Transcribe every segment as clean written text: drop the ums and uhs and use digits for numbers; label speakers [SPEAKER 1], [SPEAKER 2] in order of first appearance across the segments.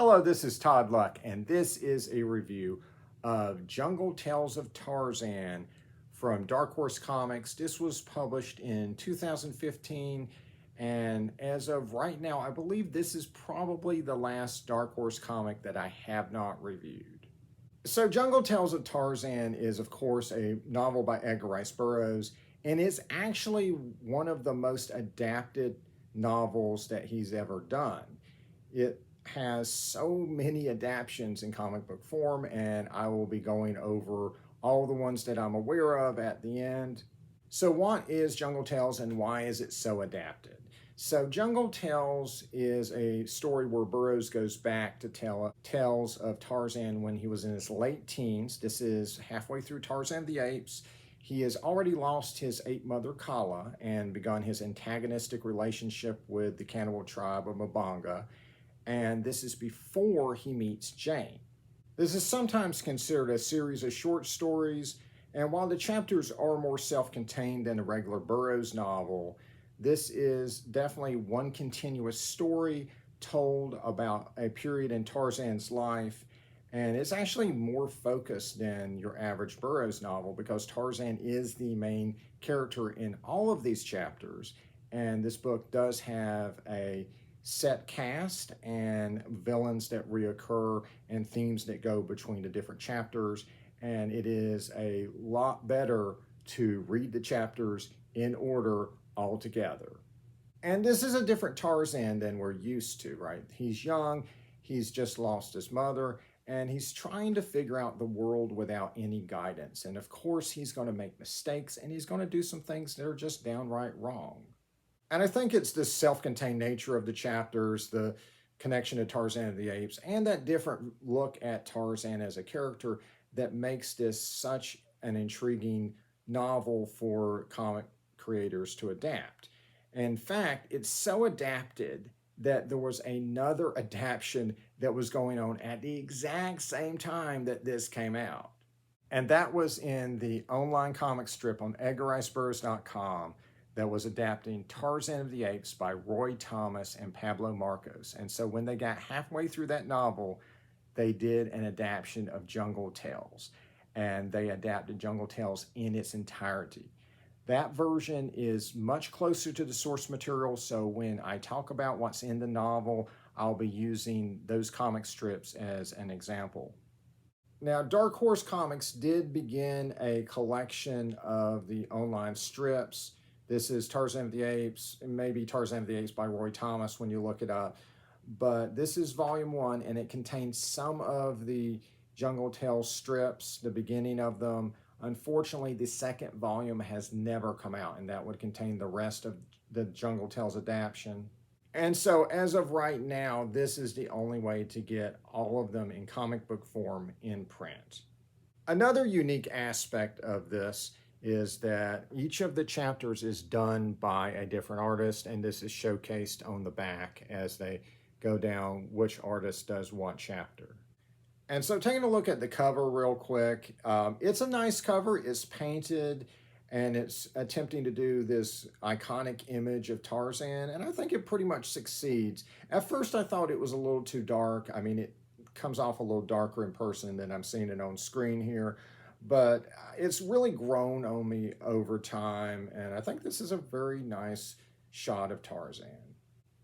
[SPEAKER 1] Hello, this is Todd Luck, and this is a review of Jungle Tales of Tarzan from Dark Horse Comics. This was published in 2015, and as of right now, I believe this is probably the last Dark Horse comic that I have not reviewed. So Jungle Tales of Tarzan is, of course, a novel by Edgar Burroughs, and it's actually one of the most adapted novels that he's ever done. It has so many adaptations in comic book form, and I will be going over all the ones that I'm aware of at the end. So what is Jungle Tales and why is it so adapted? So Jungle Tales is a story where Burroughs goes back to tell tales of Tarzan when he was in his late teens. This is halfway through Tarzan the Apes. He has already lost his ape mother Kala and begun his antagonistic relationship with the cannibal tribe of Mbanga. And this is before he meets Jane. This is sometimes considered a series of short stories, and while the chapters are more self-contained than a regular Burroughs novel, this is definitely one continuous story told about a period in Tarzan's life, and it's actually more focused than your average Burroughs novel because Tarzan is the main character in all of these chapters, and this book does have a set cast and villains that reoccur and themes that go between the different chapters, and it is a lot better to read the chapters in order altogether. And this is a different Tarzan than we're used to, right? He's young, he's just lost his mother, and he's trying to figure out the world without any guidance. And of course, he's going to make mistakes, and he's going to do some things that are just downright wrong. And I think it's the self-contained nature of the chapters, the connection to Tarzan of the Apes, and that different look at Tarzan as a character that makes this such an intriguing novel for comic creators to adapt. In fact, it's so adapted that there was another adaptation that was going on at the exact same time that this came out. And that was in the online comic strip on edgariceburroughs.com that was adapting Tarzan of the Apes by Roy Thomas and Pablo Marcos. And so when they got halfway through that novel, they did an adaptation of Jungle Tales, and they adapted Jungle Tales in its entirety. That version is much closer to the source material, so when I talk about what's in the novel, I'll be using those comic strips as an example. Now, Dark Horse Comics did begin a collection of the online strips. This is Tarzan of the Apes, maybe Tarzan of the Apes by Roy Thomas when you look it up. But this is volume 1, and it contains some of the Jungle Tales strips, the beginning of them. Unfortunately, the second volume has never come out, and that would contain the rest of the Jungle Tales adaptation. And so as of right now, this is the only way to get all of them in comic book form in print. Another unique aspect of this is that each of the chapters is done by a different artist, and this is showcased on the back as they go down which artist does what chapter. And so taking a look at the cover real quick, it's a nice cover. It's painted, and it's attempting to do this iconic image of Tarzan, and I think it pretty much succeeds. At first, I thought it was a little too dark. I mean, it comes off a little darker in person than I'm seeing it on screen here, but it's really grown on me over time, and I think this is a very nice shot of Tarzan.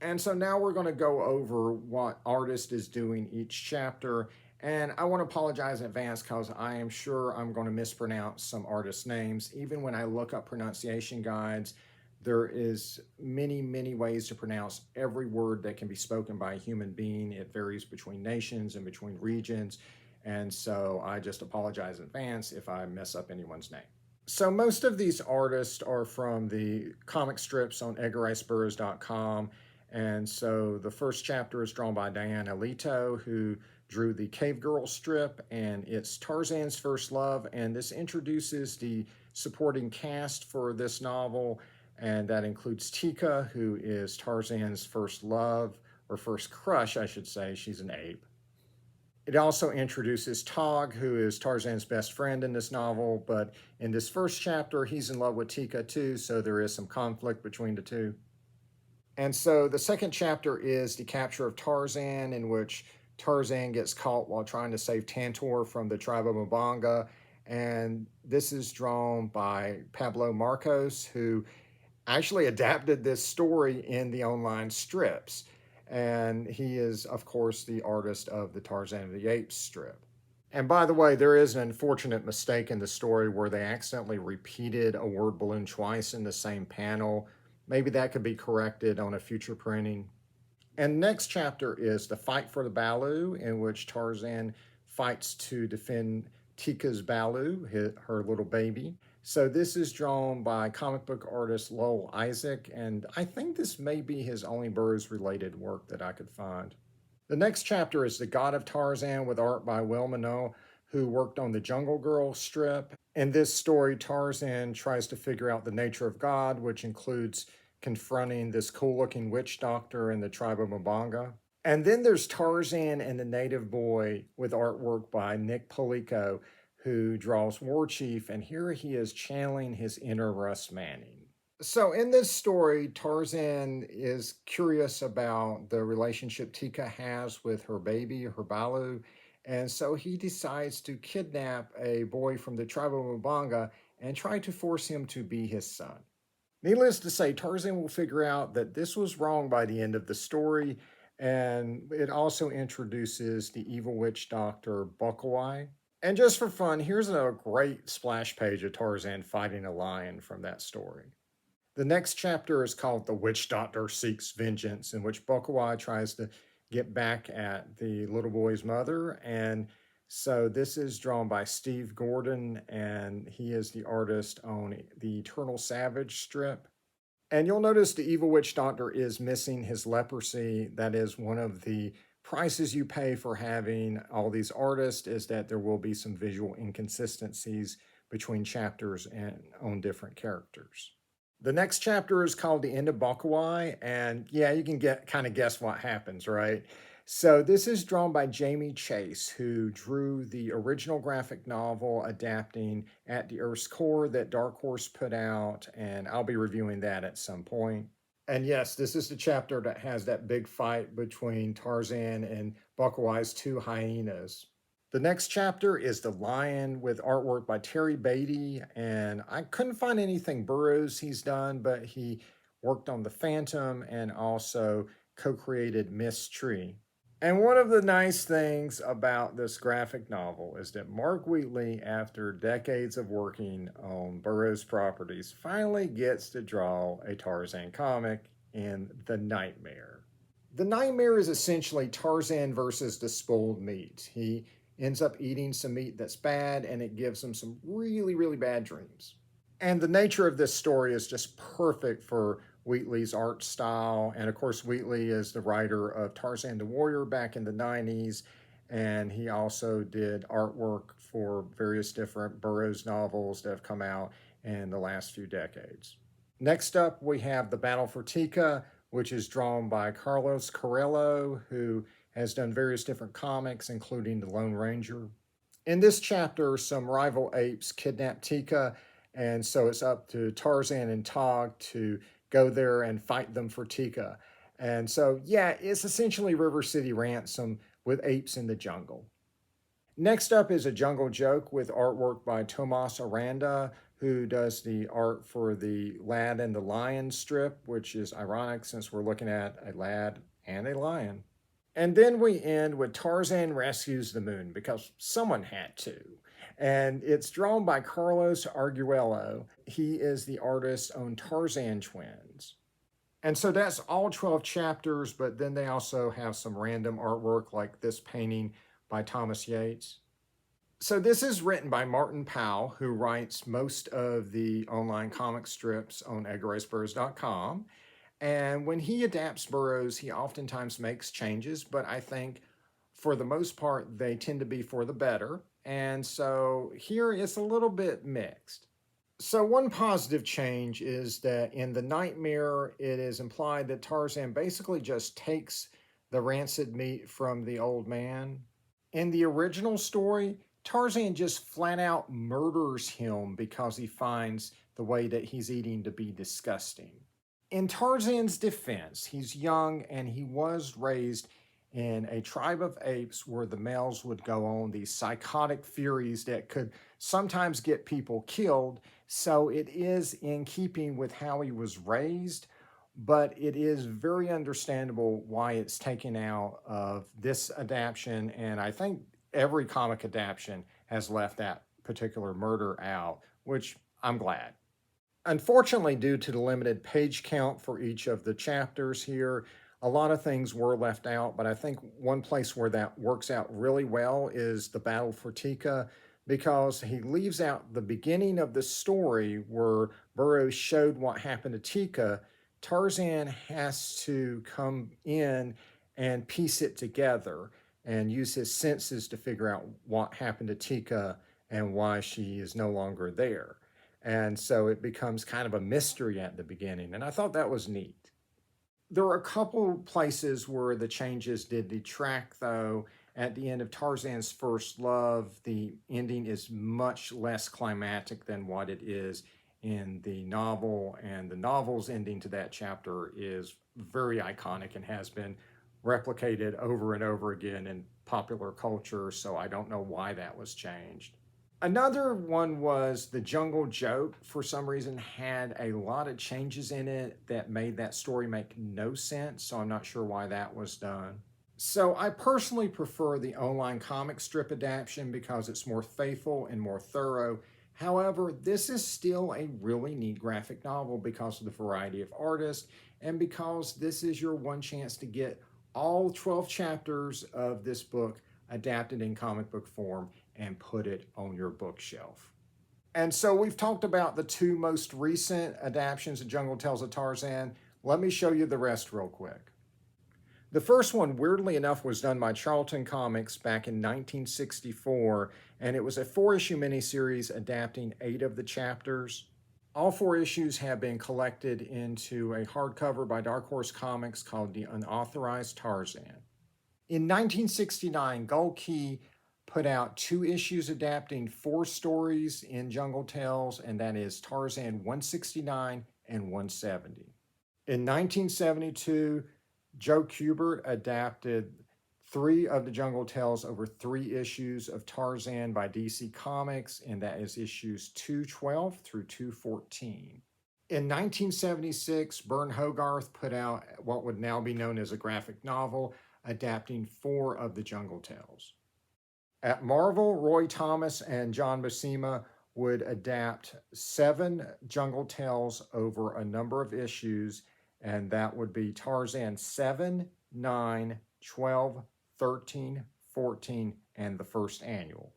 [SPEAKER 1] And so now we're going to go over what artist is doing each chapter, and I want to apologize in advance because I am sure I'm going to mispronounce some artist names. Even when I look up pronunciation guides, there is many ways to pronounce every word that can be spoken by a human being. It varies between nations and between regions. And so I just apologize in advance if I mess up anyone's name. So most of these artists are from the comic strips on edgariceburroughs.com. And so the first chapter is drawn by Diana Leto, who drew the Cave Girl strip, and it's Tarzan's first love. And this introduces the supporting cast for this novel, and that includes Tika, who is Tarzan's first love, or first crush, I should say. She's an ape. It also introduces Tog, who is Tarzan's best friend in this novel, but in this first chapter, he's in love with Tika too, so there is some conflict between the two. And so the second chapter is the capture of Tarzan, in which Tarzan gets caught while trying to save Tantor from the tribe of Mbanga. And this is drawn by Pablo Marcos, who actually adapted this story in the online strips. And he is, of course, the artist of the Tarzan of the Apes strip. And by the way, there is an unfortunate mistake in the story where they accidentally repeated a word balloon twice in the same panel. Maybe that could be corrected on a future printing. And next chapter is The Fight for the Balu, in which Tarzan fights to defend Tika's Balu, her little baby. So this is drawn by comic book artist Lowell Isaac, and I think this may be his only Burroughs-related work that I could find. The next chapter is The God of Tarzan, with art by Will Manoa, who worked on the Jungle Girl strip. In this story, Tarzan tries to figure out the nature of God, which includes confronting this cool-looking witch doctor in the tribe of Mbanga. And then there's Tarzan and the Native Boy, with artwork by Nick Polico, who draws War Chief, and here he is channeling his inner Russ Manning. So in this story, Tarzan is curious about the relationship Tika has with her baby, her Balu, and so he decides to kidnap a boy from the tribe of Mbanga and try to force him to be his son. Needless to say, Tarzan will figure out that this was wrong by the end of the story, and it also introduces the evil witch doctor Bukawai. And just for fun, here's a great splash page of Tarzan fighting a lion from that story. The next chapter is called The Witch Doctor Seeks Vengeance, in which Bukawai tries to get back at the little boy's mother. And so this is drawn by Steve Gordon, and he is the artist on the Eternal Savage strip. And you'll notice the evil witch doctor is missing his leprosy. That is one of the prices you pay for having all these artists, is that there will be some visual inconsistencies between chapters and on different characters. The next chapter is called The End of Bukawai, and yeah, you can kind of guess what happens, right? So this is drawn by Jamie Chase, who drew the original graphic novel adapting At the Earth's Core that Dark Horse put out, and I'll be reviewing that at some point. And yes, this is the chapter that has that big fight between Tarzan and Bukawai's two hyenas. The next chapter is The Lion, with artwork by Terry Beatty, and I couldn't find anything Burroughs he's done, but he worked on The Phantom and also co-created Mist Tree. And one of the nice things about this graphic novel is that Mark Wheatley, after decades of working on Burroughs properties, finally gets to draw a Tarzan comic in The Nightmare. The Nightmare is essentially Tarzan versus the spoiled meat. He ends up eating some meat that's bad, and it gives him some really, really bad dreams. And the nature of this story is just perfect for Wheatley's art style. And of course, Wheatley is the writer of Tarzan the Warrior back in the 90s. And he also did artwork for various different Burroughs novels that have come out in the last few decades. Next up, we have The Battle for Tika, which is drawn by Carlos Carrello, who has done various different comics, including The Lone Ranger. In this chapter, some rival apes kidnap Tika, and so it's up to Tarzan and Tog to go there and fight them for Tika. And so, yeah, it's essentially River City Ransom with apes in the jungle. Next up is A Jungle Joke, with artwork by Tomas Aranda, who does the art for the Lad and the Lion strip, which is ironic since we're looking at a lad and a lion. And then we end with Tarzan Rescues the Moon, because someone had to. And it's drawn by Carlos Arguello. He is the artist on Tarzan Twins. And so that's all 12 chapters, but then they also have some random artwork like this painting by Thomas Yates. So this is written by Martin Powell, who writes most of the online comic strips on EdgarRiceBurroughs.com. And when he adapts Burroughs, he oftentimes makes changes, but I think for the most part, they tend to be for the better. And so here it's a little bit mixed. So one positive change is that in The Nightmare, it is implied that Tarzan basically just takes the rancid meat from the old man. In the original story, Tarzan just flat out murders him because he finds the way that he's eating to be disgusting. In Tarzan's defense, he's young and he was raised in a tribe of apes where the males would go on these psychotic furies that could sometimes get people killed. So it is in keeping with how he was raised, but it is very understandable why it's taken out of this adaptation. And I think every comic adaptation has left that particular murder out, which I'm glad. Unfortunately, due to the limited page count for each of the chapters here, a lot of things were left out, but I think one place where that works out really well is the battle for Tika, because he leaves out the beginning of the story where Burroughs showed what happened to Tika. Tarzan has to come in and piece it together and use his senses to figure out what happened to Tika and why she is no longer there. And so it becomes kind of a mystery at the beginning. And I thought that was neat. There are a couple places where the changes did detract, though. At the end of Tarzan's First Love, the ending is much less climactic than what it is in the novel. And the novel's ending to that chapter is very iconic and has been replicated over and over again in popular culture. So I don't know why that was changed. Another one was the Jungle Joke, for some reason, had a lot of changes in it that made that story make no sense, so I'm not sure why that was done. So I personally prefer the online comic strip adaptation because it's more faithful and more thorough. However, this is still a really neat graphic novel because of the variety of artists and because this is your one chance to get all 12 chapters of this book adapted in comic book form and put it on your bookshelf. And so we've talked about the two most recent adaptations of Jungle Tales of Tarzan. Let me show you the rest real quick. The first one, weirdly enough, was done by CHARLTON Comics back in 1964, and it was a 4-issue miniseries adapting 8 of the chapters. All 4 issues have been collected into a hardcover by Dark Horse Comics called The Unauthorized Tarzan. In 1969, Gold Key put out 2 issues adapting 4 stories in Jungle Tales, and that is Tarzan 169 and 170. In 1972, Joe Kubert adapted 3 of the Jungle Tales over 3 issues of Tarzan by DC Comics, and that is issues 212 through 214. In 1976, Burne Hogarth put out what would now be known as a graphic novel, adapting 4 of the Jungle Tales. At Marvel, Roy Thomas and John Buscema would adapt 7 Jungle Tales over a number of issues, and that would be Tarzan 7, 9, 12, 13, 14, and the first annual.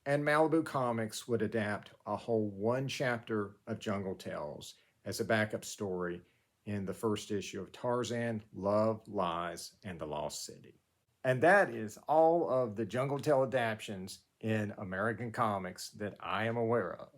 [SPEAKER 1] And Malibu Comics would adapt a whole 1 chapter of Jungle Tales as a backup story in the first issue of Tarzan, Love, Lies, and the Lost City. And that is all of the Jungle Tale adaptations in American comics that I am aware of.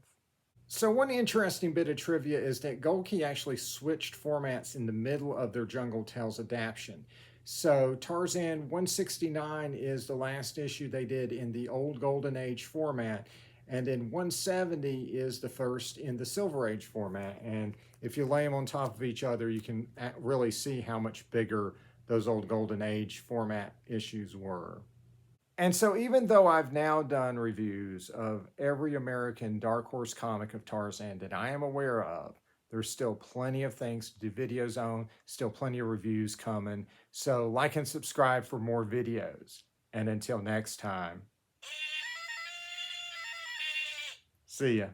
[SPEAKER 1] So one interesting bit of trivia is that Gold Key actually switched formats in the middle of their Jungle Tales adaptation. So Tarzan 169 is the last issue they did in the old Golden Age format, and then 170 is the first in the Silver Age format. And if you lay them on top of each other, you can really see how much bigger those old Golden Age format issues were. And so even though I've now done reviews of every American Dark Horse comic of Tarzan that I am aware of, there's still plenty of things to do videos on, still plenty of reviews coming. So like and subscribe for more videos. And until next time, see ya.